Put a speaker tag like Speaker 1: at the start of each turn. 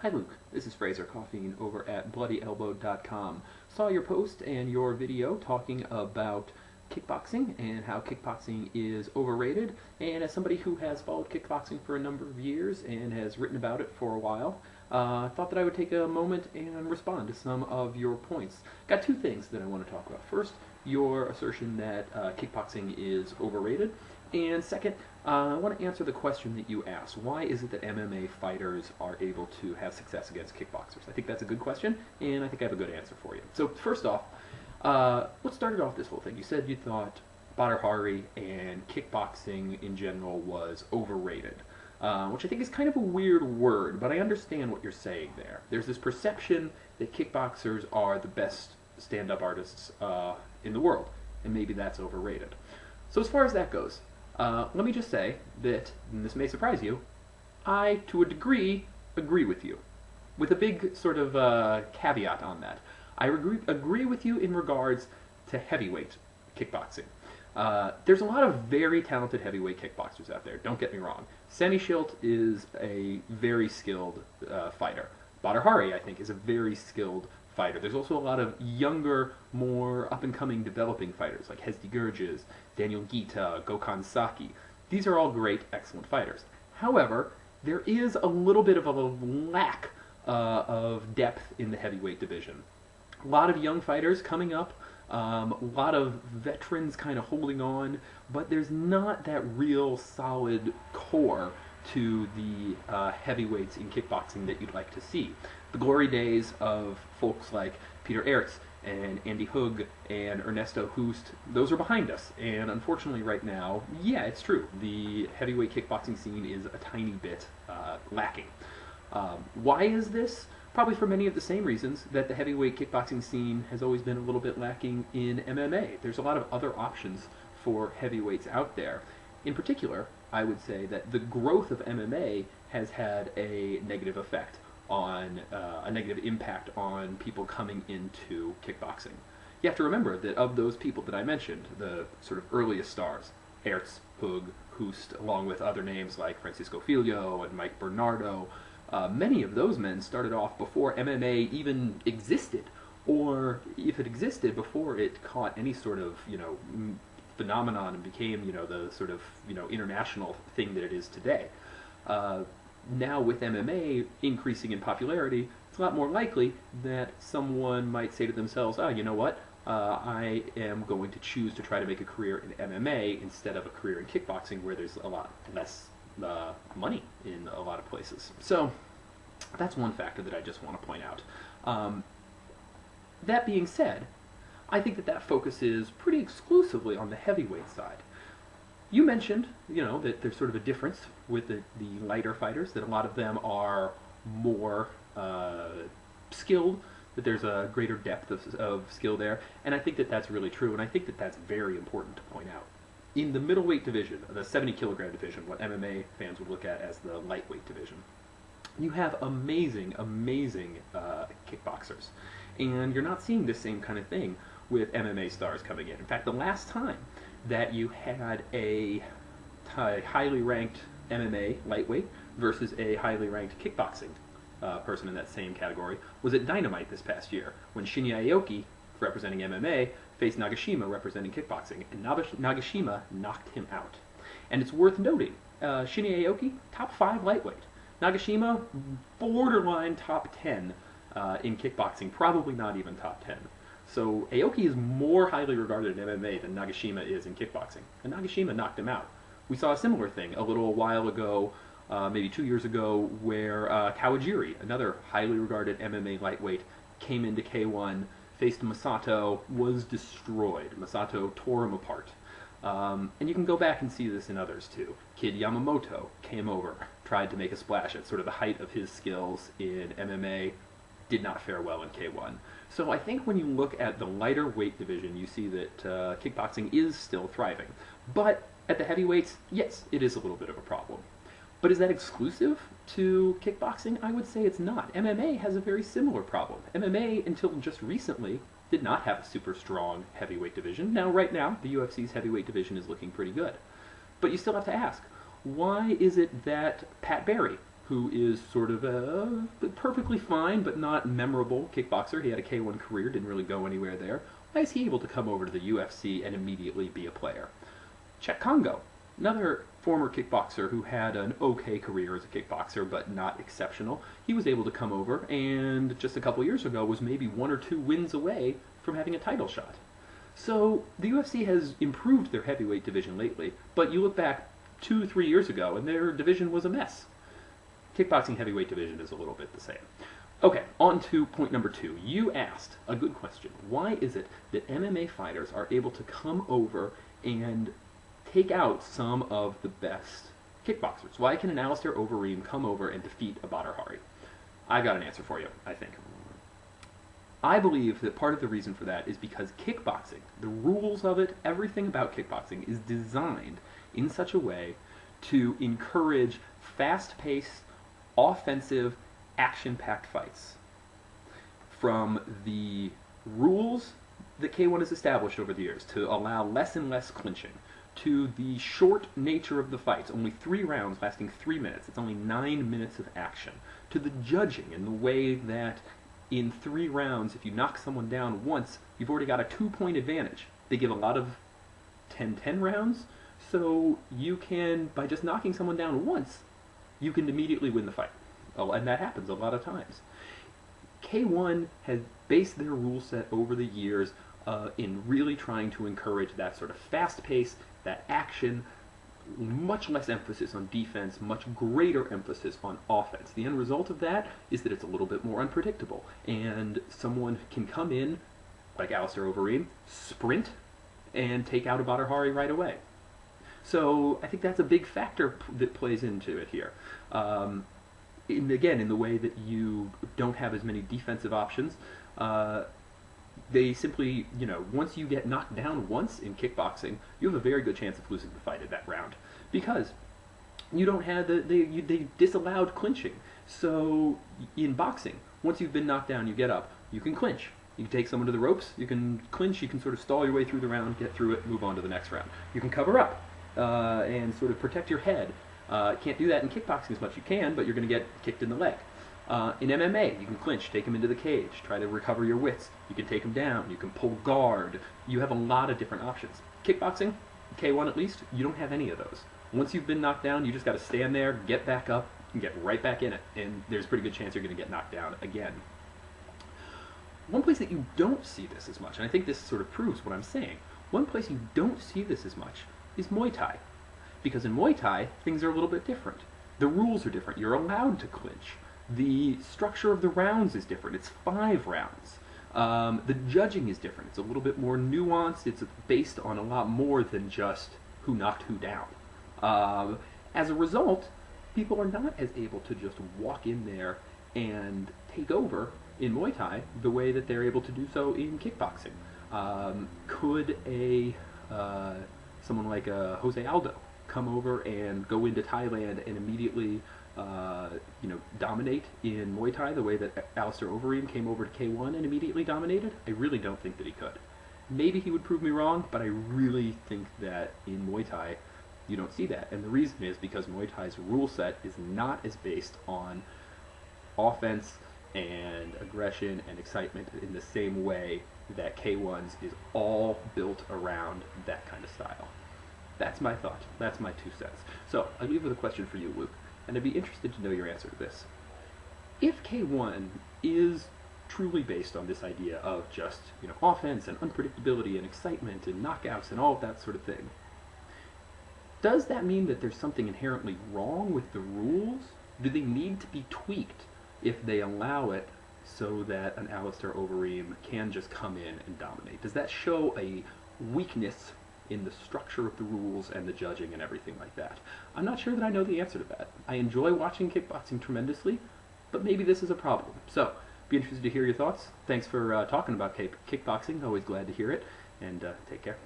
Speaker 1: Hi Luke, this is Fraser Coffeen over at bloodyelbow.com. Saw your post and your video talking about kickboxing and how kickboxing is overrated, and as somebody who has followed kickboxing for a number of years and has written about it for a while, I thought that I would take a moment and respond to some of your points. Got two things that I want to talk about. First, your assertion that kickboxing is overrated, and second, I want to answer the question that you asked. Why is it that MMA fighters are able to have success against kickboxers? I think that's a good question, and I think I have a good answer for you. So first off, what started off this whole thing? You said you thought Badr Hari and kickboxing in general was overrated, which I think is kind of a weird word, but I understand what you're saying there. There's this perception that kickboxers are the best stand-up artists in the world, and maybe that's overrated. So as far as that goes, let me just say that, and this may surprise you, I, to a degree, agree with you. With a big sort of caveat on that. I agree with you in regards to heavyweight kickboxing. There's a lot of very talented heavyweight kickboxers out there, don't get me wrong. Sammy Schilt is a very skilled fighter. Badr Hari, I think, is a very skilled fighter. There's also a lot of younger, more up-and-coming developing fighters like Hezdi Gurges, Daniel Gita, Gokhan Saki. These are all great, excellent fighters. However, there is a little bit of a lack of depth in the heavyweight division. A lot of young fighters coming up, a lot of veterans kind of holding on, but there's not that real solid core to the heavyweights in kickboxing that you'd like to see. The glory days of folks like Peter Aerts and Andy Hug and Ernesto Hoost, those are behind us. And unfortunately right now, yeah, it's true, the heavyweight kickboxing scene is a tiny bit lacking. Why is this? Probably for many of the same reasons that the heavyweight kickboxing scene has always been a little bit lacking in MMA. There's a lot of other options for heavyweights out there. In particular, I would say that the growth of MMA has had a negative effect on, a negative impact on people coming into kickboxing. You have to remember that of those people that I mentioned, the sort of earliest stars, Aerts, Hug, Hoost, along with other names like Francisco Filho and Mike Bernardo, many of those men started off before MMA even existed, or if it existed, before it caught any sort of, phenomenon and became, the sort of, international thing that it is today. Now with MMA increasing in popularity, it's a lot more likely that someone might say to themselves, oh, you know what, I am going to choose to try to make a career in MMA instead of a career in kickboxing, where there's a lot less money in a lot of places. So that's one factor that I just want to point out. That being said, I think that focuses pretty exclusively on the heavyweight side. You mentioned, that there's sort of a difference with the lighter fighters, that a lot of them are more skilled, that there's a greater depth of skill there, and I think that that's really true, and I think that that's very important to point out. In the middle-weight division, the 70-kilogram division, what MMA fans would look at as the lightweight division, you have amazing, amazing kickboxers, and you're not seeing the same kind of thing with MMA stars coming in. In fact, the last time that you had a highly ranked MMA lightweight versus a highly ranked kickboxing person in that same category was at Dynamite this past year, when Shinya Aoki, representing MMA, faced Nagashima representing kickboxing, and Nagashima knocked him out. And it's worth noting, Shinya Aoki, top 5 lightweight. Nagashima, borderline top 10 in kickboxing, probably not even top 10. So Aoki is more highly regarded in MMA than Nagashima is in kickboxing, and Nagashima knocked him out. We saw a similar thing a little while ago, maybe 2 years ago, where Kawajiri, another highly regarded MMA lightweight, came into K1, faced Masato, was destroyed. Masato tore him apart. And you can go back and see this in others too. Kid Yamamoto came over, tried to make a splash at sort of the height of his skills in MMA, did not fare well in K1. So I think when you look at the lighter weight division, you see that kickboxing is still thriving. But at the heavyweights, yes, it is a little bit of a problem. But is that exclusive to kickboxing? I would say it's not. MMA has a very similar problem. MMA, until just recently, did not have a super strong heavyweight division. Now, right now, the UFC's heavyweight division is looking pretty good. But you still have to ask, why is it that Pat Barry, who is sort of a perfectly fine but not memorable kickboxer. He had a K1 career, didn't really go anywhere there. Why is he able to come over to the UFC and immediately be a player? Check Congo, another former kickboxer who had an okay career as a kickboxer but not exceptional. He was able to come over and just a couple years ago was maybe 1 or 2 wins away from having a title shot. So the UFC has improved their heavyweight division lately, but you look back 2-3 years ago and their division was a mess. Kickboxing heavyweight division is a little bit the same. Okay, on to point number 2. You asked a good question. Why is it that MMA fighters are able to come over and take out some of the best kickboxers? Why can an Alistair Overeem come over and defeat a Badr Hari? I've got an answer for you, I think. I believe that part of the reason for that is because kickboxing, the rules of it, everything about kickboxing is designed in such a way to encourage fast-paced, offensive, action-packed fights. From the rules that K1 has established over the years to allow less and less clinching, to the short nature of the fights, only 3 rounds lasting 3 minutes, it's only 9 minutes of action, to the judging and the way that in 3 rounds, if you knock someone down once, you've already got a 2-point advantage. They give a lot of 10-10 rounds, so you can, by just knocking someone down once, you can immediately win the fight. Oh, and that happens a lot of times. K1 has based their rule set over the years in really trying to encourage that sort of fast pace, that action, much less emphasis on defense, much greater emphasis on offense. The end result of that is that it's a little bit more unpredictable, and someone can come in, like Alistair Overeem, sprint, and take out a Badr Hari right away. So I think that's a big factor that plays into it here. Again, in the way that you don't have as many defensive options, they simply, once you get knocked down once in kickboxing, you have a very good chance of losing the fight in that round, because you don't have they disallowed clinching. So in boxing, once you've been knocked down, you get up, you can clinch. You can take someone to the ropes, you can clinch, you can sort of stall your way through the round, get through it, move on to the next round. You can cover up and sort of protect your head. Can't do that in kickboxing as much as you can, but you're going to get kicked in the leg. In MMA, you can clinch, take him into the cage, try to recover your wits. You can take him down, you can pull guard. You have a lot of different options. Kickboxing, K1 at least, you don't have any of those. Once you've been knocked down, you just got to stand there, get back up, and get right back in it. And there's a pretty good chance you're going to get knocked down again. One place that you don't see this as much, and I think this sort of proves what I'm saying, one place you don't see this as much is Muay Thai. Because in Muay Thai, things are a little bit different. The rules are different. You're allowed to clinch. The structure of the rounds is different. It's 5 rounds. The judging is different. It's a little bit more nuanced. It's based on a lot more than just who knocked who down. As a result, people are not as able to just walk in there and take over in Muay Thai the way that they're able to do so in kickboxing. Could someone like Jose Aldo come over and go into Thailand and immediately dominate in Muay Thai the way that Alistair Overeem came over to K1 and immediately dominated? I really don't think that he could. Maybe he would prove me wrong, but I really think that in Muay Thai you don't see that. And the reason is because Muay Thai's rule set is not as based on offense and aggression and excitement in the same way that K1's is all built around that kind of style. That's my thought. That's my 2 cents. So I leave with a question for you, Luke, and I'd be interested to know your answer to this. If K1 is truly based on this idea of just offense and unpredictability and excitement and knockouts and all of that sort of thing, does that mean that there's something inherently wrong with the rules? Do they need to be tweaked if they allow it so that an Alistair Overeem can just come in and dominate? Does that show a weakness in the structure of the rules and the judging and everything like that? I'm not sure that I know the answer to that. I enjoy watching kickboxing tremendously, but maybe this is a problem. So, be interested to hear your thoughts. Thanks for talking about kickboxing. Always glad to hear it, and take care.